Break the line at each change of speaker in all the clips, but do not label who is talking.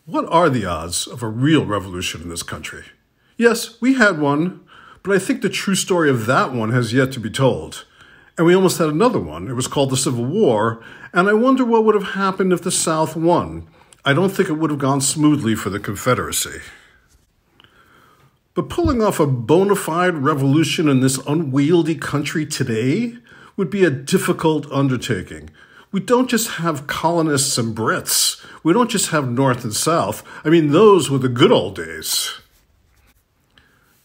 What are the odds of a real revolution in this country? Yes, we had one, but I think the true story of that one has yet to be told. And we almost had another one. It was called the Civil War, and I wonder what would have happened if the South won. I don't think it would have gone smoothly for the Confederacy. But pulling off a bona fide revolution in this unwieldy country today would be a difficult undertaking. We don't just have colonists and Brits. We don't just have North and South. I mean, those were the good old days.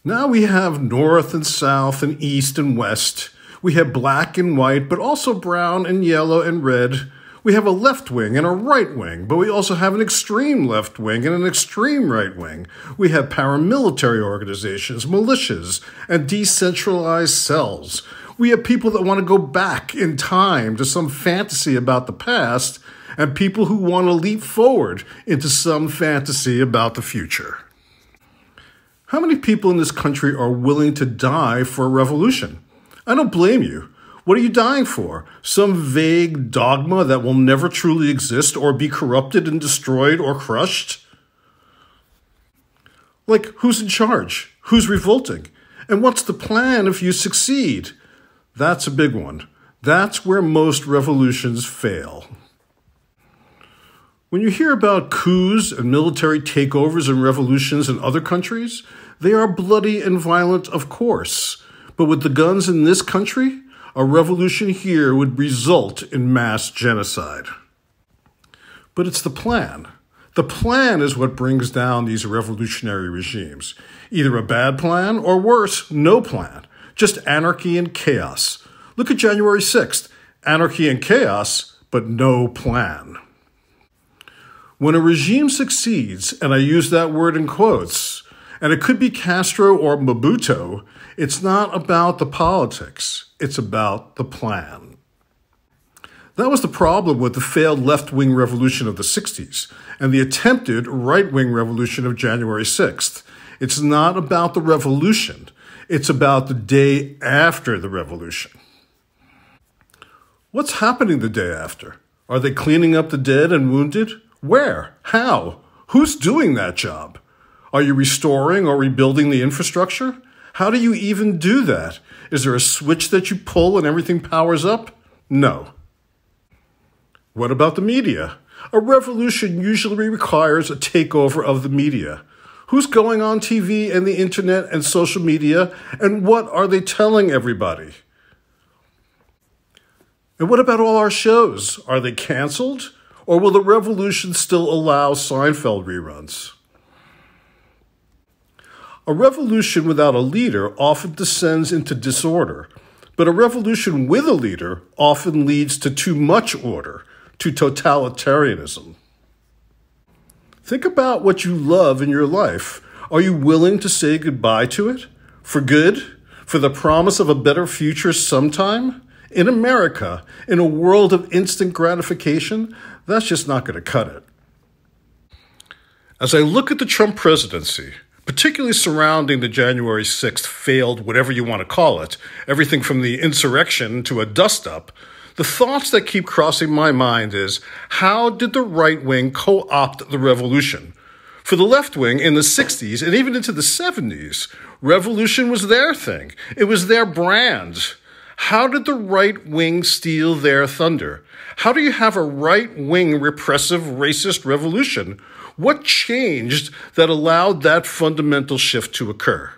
Now we have North and South and East and West. We have black and white, but also brown and yellow and red. We have a left wing and a right wing, but we also have an extreme left wing and an extreme right wing. We have paramilitary organizations, militias, and decentralized cells. We have people that want to go back in time to some fantasy about the past, and people who want to leap forward into some fantasy about the future. How many people in this country are willing to die for a revolution? I don't blame you. What are you dying for? Some vague dogma that will never truly exist or be corrupted and destroyed or crushed? Like, who's in charge? Who's revolting? And what's the plan if you succeed? That's a big one. That's where most revolutions fail. When you hear about coups and military takeovers and revolutions in other countries, they are bloody and violent, of course. But with the guns in this country, a revolution here would result in mass genocide. But it's the plan. The plan is what brings down these revolutionary regimes. Either a bad plan or worse, no plan. Just anarchy and chaos. Look at January 6th. Anarchy and chaos, but no plan. When a regime succeeds, and I use that word in quotes, and it could be Castro or Mobutu, it's not about the politics. It's about the plan. That was the problem with the failed left-wing revolution of the 60s and the attempted right-wing revolution of January 6th. It's not about the revolution. It's about the day after the revolution. What's happening the day after? Are they cleaning up the dead and wounded? Where? How? Who's doing that job? Are you restoring or rebuilding the infrastructure? How do you even do that? Is there a switch that you pull and everything powers up? No. What about the media? A revolution usually requires a takeover of the media. Who's going on TV and the internet and social media, and what are they telling everybody? And what about all our shows? Are they canceled? Or will the revolution still allow Seinfeld reruns? A revolution without a leader often descends into disorder, but a revolution with a leader often leads to too much order, to totalitarianism. Think about what you love in your life. Are you willing to say goodbye to it? For good? For the promise of a better future sometime? In America, in a world of instant gratification, that's just not going to cut it. As I look at the Trump presidency, particularly surrounding the January 6th failed whatever you want to call it, everything from the insurrection to a dust-up, the thoughts that keep crossing my mind is, how did the right wing co-opt the revolution? For the left wing in the 60s and even into the 70s, revolution was their thing. It was their brand. How did the right wing steal their thunder? How do you have a right wing repressive racist revolution? What changed that allowed that fundamental shift to occur?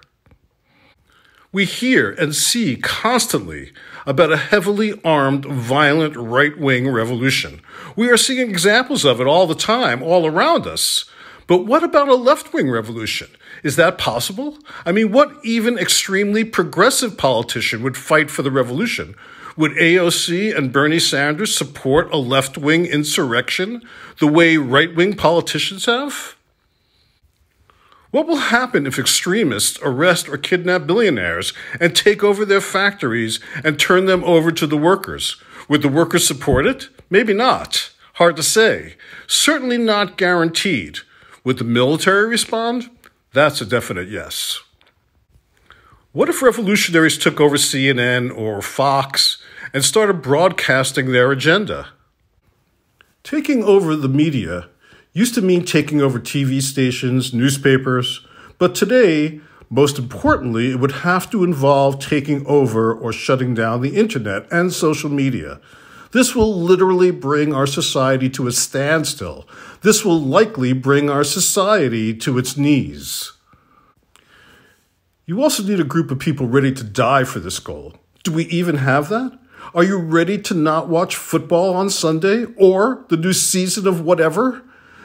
We hear and see constantly about a heavily armed, violent right-wing revolution. We are seeing examples of it all the time, all around us. But what about a left-wing revolution? Is that possible? I mean, what even extremely progressive politician would fight for the revolution? Would AOC and Bernie Sanders support a left-wing insurrection the way right-wing politicians have? What will happen if extremists arrest or kidnap billionaires and take over their factories and turn them over to the workers? Would the workers support it? Maybe not. Hard to say. Certainly not guaranteed. Would the military respond? That's a definite yes. What if revolutionaries took over CNN or Fox and started broadcasting their agenda? Taking over the media used to mean taking over TV stations, newspapers, but today, most importantly, it would have to involve taking over or shutting down the internet and social media. This will literally bring our society to a standstill. This will likely bring our society to its knees. You also need a group of people ready to die for this goal. Do we even have that? Are you ready to not watch football on Sunday or the new season of whatever?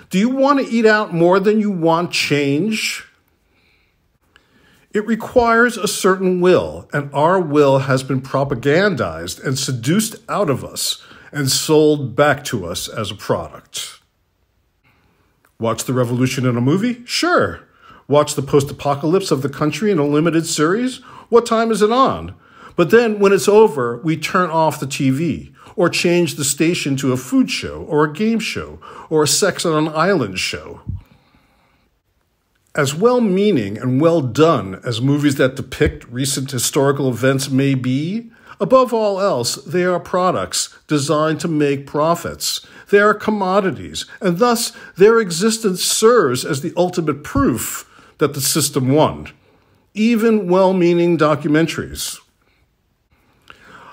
Do you want to eat out more than you want change? It requires a certain will, and our will has been propagandized and seduced out of us and sold back to us as a product. Watch the revolution in a movie? Sure. Watch the post-apocalypse of the country in a limited series? What time is it on? But then when it's over, we turn off the TV or change the station to a food show or a game show or a sex on an island show. As well-meaning and well done as movies that depict recent historical events may be, above all else, they are products designed to make profits. They are commodities, and thus their existence serves as the ultimate proof that the system won. Even well-meaning documentaries.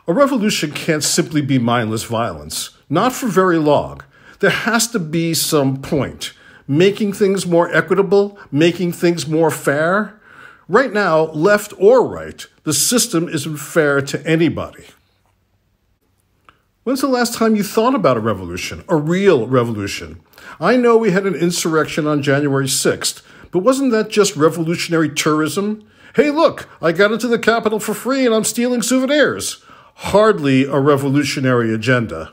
A revolution can't simply be mindless violence, not for very long. There has to be some point. Making things more equitable, making things more fair. Right now, left or right, the system isn't fair to anybody. When's the last time you thought about a revolution, a real revolution? I know we had an insurrection on January 6th, but wasn't that just revolutionary tourism? Hey, look, I got into the Capitol for free and I'm stealing souvenirs. Hardly a revolutionary agenda.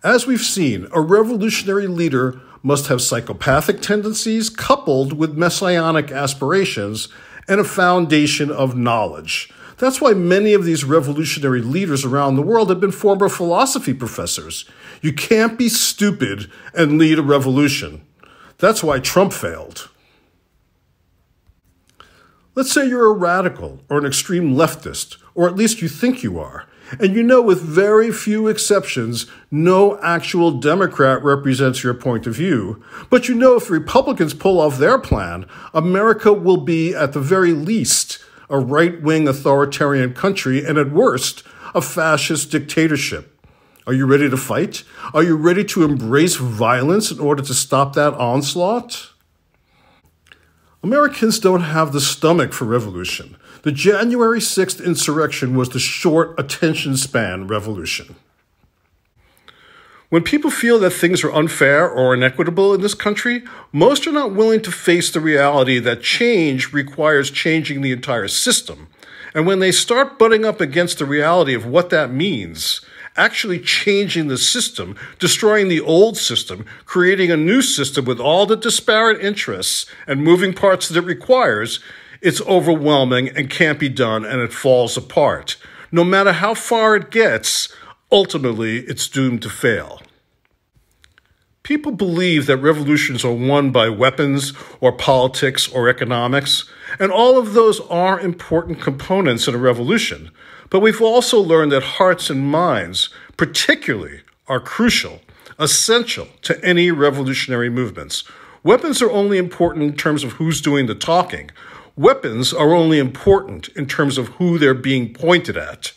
As we've seen, a revolutionary leader must have psychopathic tendencies coupled with messianic aspirations and a foundation of knowledge. That's why many of these revolutionary leaders around the world have been former philosophy professors. You can't be stupid and lead a revolution. That's why Trump failed. Let's say you're a radical or an extreme leftist, or at least you think you are, and you know with very few exceptions, no actual Democrat represents your point of view. But you know if the Republicans pull off their plan, America will be, at the very least, a right-wing authoritarian country, and at worst, a fascist dictatorship. Are you ready to fight? Are you ready to embrace violence in order to stop that onslaught? Americans don't have the stomach for revolution. The January 6th insurrection was the short attention span revolution. When people feel that things are unfair or inequitable in this country, most are not willing to face the reality that change requires changing the entire system. And when they start butting up against the reality of what that means, actually changing the system, destroying the old system, creating a new system with all the disparate interests and moving parts that it requires, it's overwhelming and can't be done, and it falls apart. No matter how far it gets, ultimately it's doomed to fail. People believe that revolutions are won by weapons or politics or economics, and all of those are important components in a revolution. But we've also learned that hearts and minds, particularly, are crucial, essential to any revolutionary movements. Weapons are only important in terms of who's doing the talking. Weapons are only important in terms of who they're being pointed at.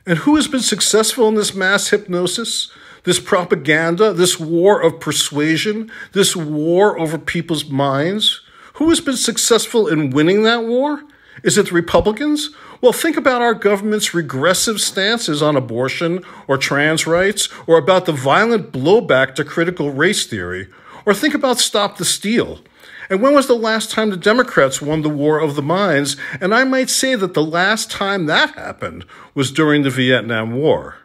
And who has been successful in this mass hypnosis, this propaganda, this war of persuasion, this war over people's minds? Who has been successful in winning that war? Is it the Republicans? Well, think about our government's regressive stances on abortion or trans rights, or about the violent blowback to critical race theory, or think about Stop the Steal. And when was the last time the Democrats won the war of the minds? And I might say that the last time that happened was during the Vietnam War.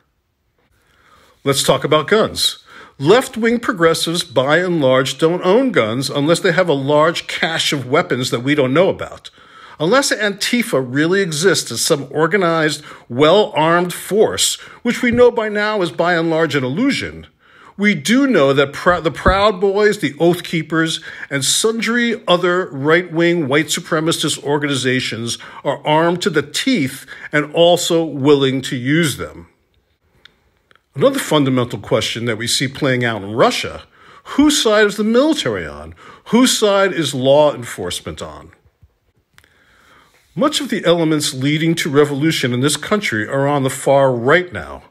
Let's talk about guns. Left-wing progressives, by and large, don't own guns unless they have a large cache of weapons that we don't know about. Unless Antifa really exists as some organized, well-armed force, which we know by now is by and large an illusion, we do know that the Proud Boys, the Oath Keepers, and sundry other right-wing white supremacist organizations are armed to the teeth and also willing to use them. Another fundamental question that we see playing out in Russia: whose side is the military on? Whose side is law enforcement on? Much of the elements leading to revolution in this country are on the far right now.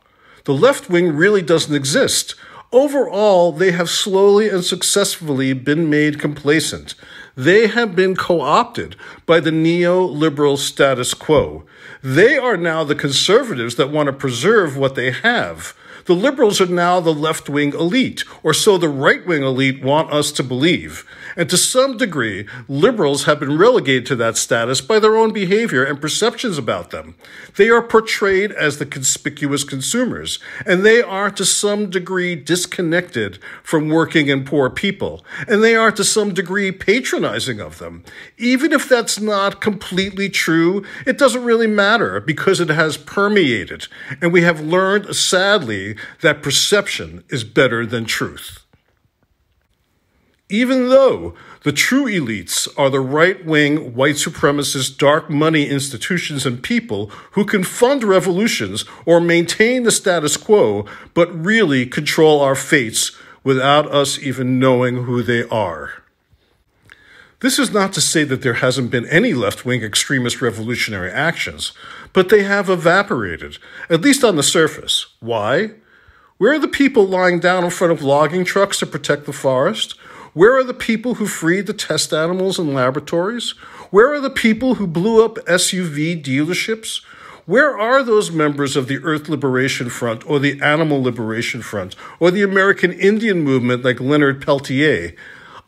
The left wing really doesn't exist. Overall, they have slowly and successfully been made complacent. They have been co-opted by the neoliberal status quo. They are now the conservatives that want to preserve what they have. The liberals are now the left-wing elite, or so the right-wing elite want us to believe. And to some degree, liberals have been relegated to that status by their own behavior and perceptions about them. They are portrayed as the conspicuous consumers, and they are to some degree disconnected from working and poor people, and they are to some degree patronizing of them. Even if that's not completely true, it doesn't really matter because it has permeated, and we have learned, sadly, that perception is better than truth. Even though the true elites are the right-wing, white supremacist, dark money institutions and people who can fund revolutions or maintain the status quo, but really control our fates without us even knowing who they are. This is not to say that there hasn't been any left-wing extremist revolutionary actions, but they have evaporated, at least on the surface. Why? Where are the people lying down in front of logging trucks to protect the forest? Where are the people who freed the test animals in laboratories? Where are the people who blew up SUV dealerships? Where are those members of the Earth Liberation Front or the Animal Liberation Front or the American Indian movement like Leonard Peltier?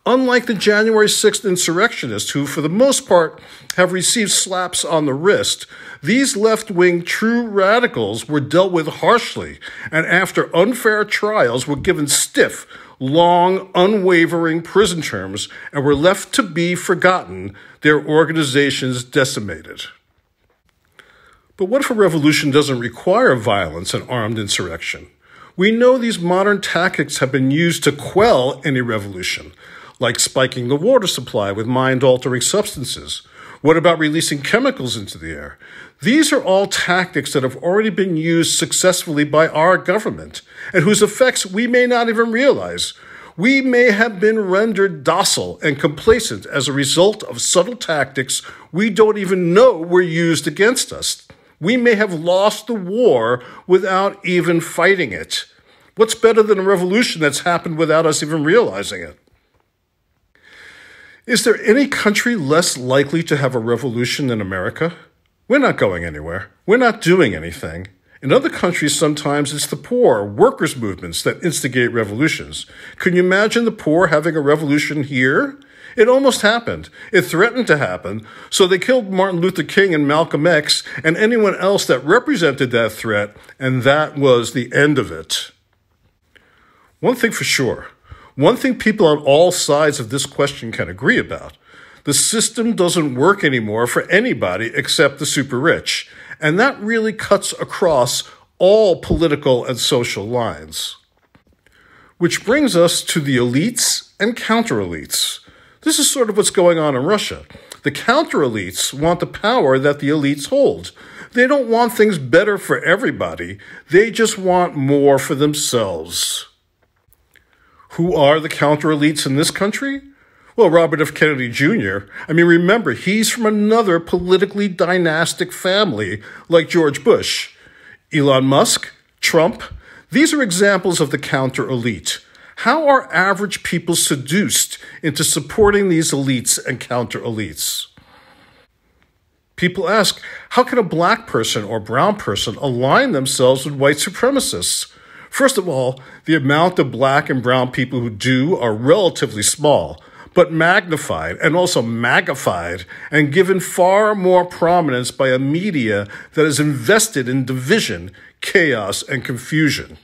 Unlike the January 6th insurrectionists who, for the most part, have received slaps on the wrist, these left-wing true radicals were dealt with harshly and after unfair trials were given stiff, long, unwavering prison terms and were left to be forgotten, their organizations decimated. But what if a revolution doesn't require violence and armed insurrection? We know these modern tactics have been used to quell any revolution, like spiking the water supply with mind-altering substances. What about releasing chemicals into the air? These are all tactics that have already been used successfully by our government, and whose effects we may not even realize. We may have been rendered docile and complacent as a result of subtle tactics we don't even know were used against us. We may have lost the war without even fighting it. What's better than a revolution that's happened without us even realizing it? Is there any country less likely to have a revolution than America? We're not going anywhere. We're not doing anything. In other countries, sometimes it's the poor, workers' movements that instigate revolutions. Can you imagine the poor having a revolution here? It almost happened. It threatened to happen. So they killed Martin Luther King and Malcolm X and anyone else that represented that threat, and that was the end of it. One thing for sure. One thing people on all sides of this question can agree about. The system doesn't work anymore for anybody except the super rich. And that really cuts across all political and social lines. Which brings us to the elites and counter-elites. This is sort of what's going on in Russia. The counter-elites want the power that the elites hold. They don't want things better for everybody. They just want more for themselves. Who are the counter-elites in this country? Well, Robert F. Kennedy Jr. Remember, he's from another politically dynastic family like George Bush. Elon Musk, Trump, these are examples of the counter-elite. How are average people seduced into supporting these elites and counter-elites? People ask, how can a black person or brown person align themselves with white supremacists? First of all, the amount of black and brown people who do are relatively small, but magnified and also magnified and given far more prominence by a media that is invested in division, chaos, and confusion.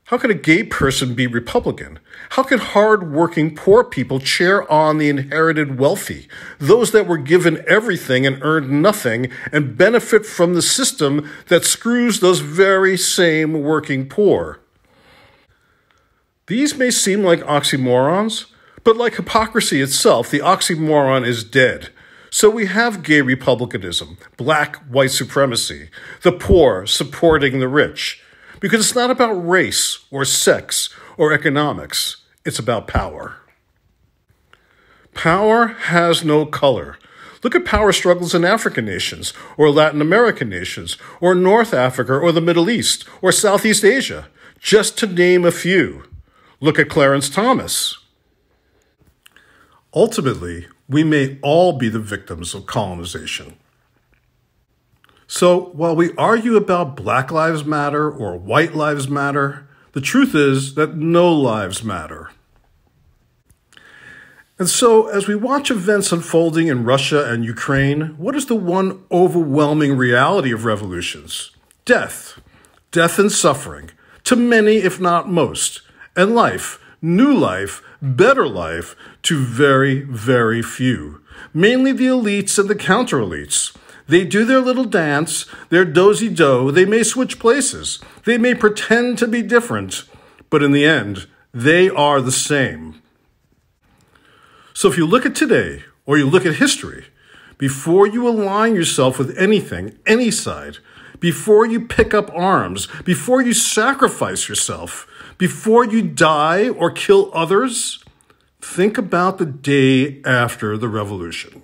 How can a gay person be Republican? How can hard-working poor people cheer on the inherited wealthy, those that were given everything and earned nothing and benefit from the system that screws those very same working poor? These may seem like oxymorons, but like hypocrisy itself, the oxymoron is dead. So we have gay republicanism, black white supremacy, the poor supporting the rich. Because it's not about race or sex or economics. It's about power. Power has no color. Look at power struggles in African nations, or Latin American nations, or North Africa, or the Middle East, or Southeast Asia, just to name a few. Look at Clarence Thomas. Ultimately, we may all be the victims of colonization. So, while we argue about Black Lives Matter or White Lives Matter, the truth is that no lives matter. And so, as we watch events unfolding in Russia and Ukraine, what is the one overwhelming reality of revolutions? Death. Death and suffering. To many, if not most. And life. New life. Better life. To very, very few. Mainly the elites and the counter-elites. They do their little dance, their dozy-do, they may switch places. They may pretend to be different. But in the end, they are the same. So if you look at today, or you look at history, before you align yourself with anything, any side, before you pick up arms, before you sacrifice yourself, before you die or kill others, think about the day after the revolution.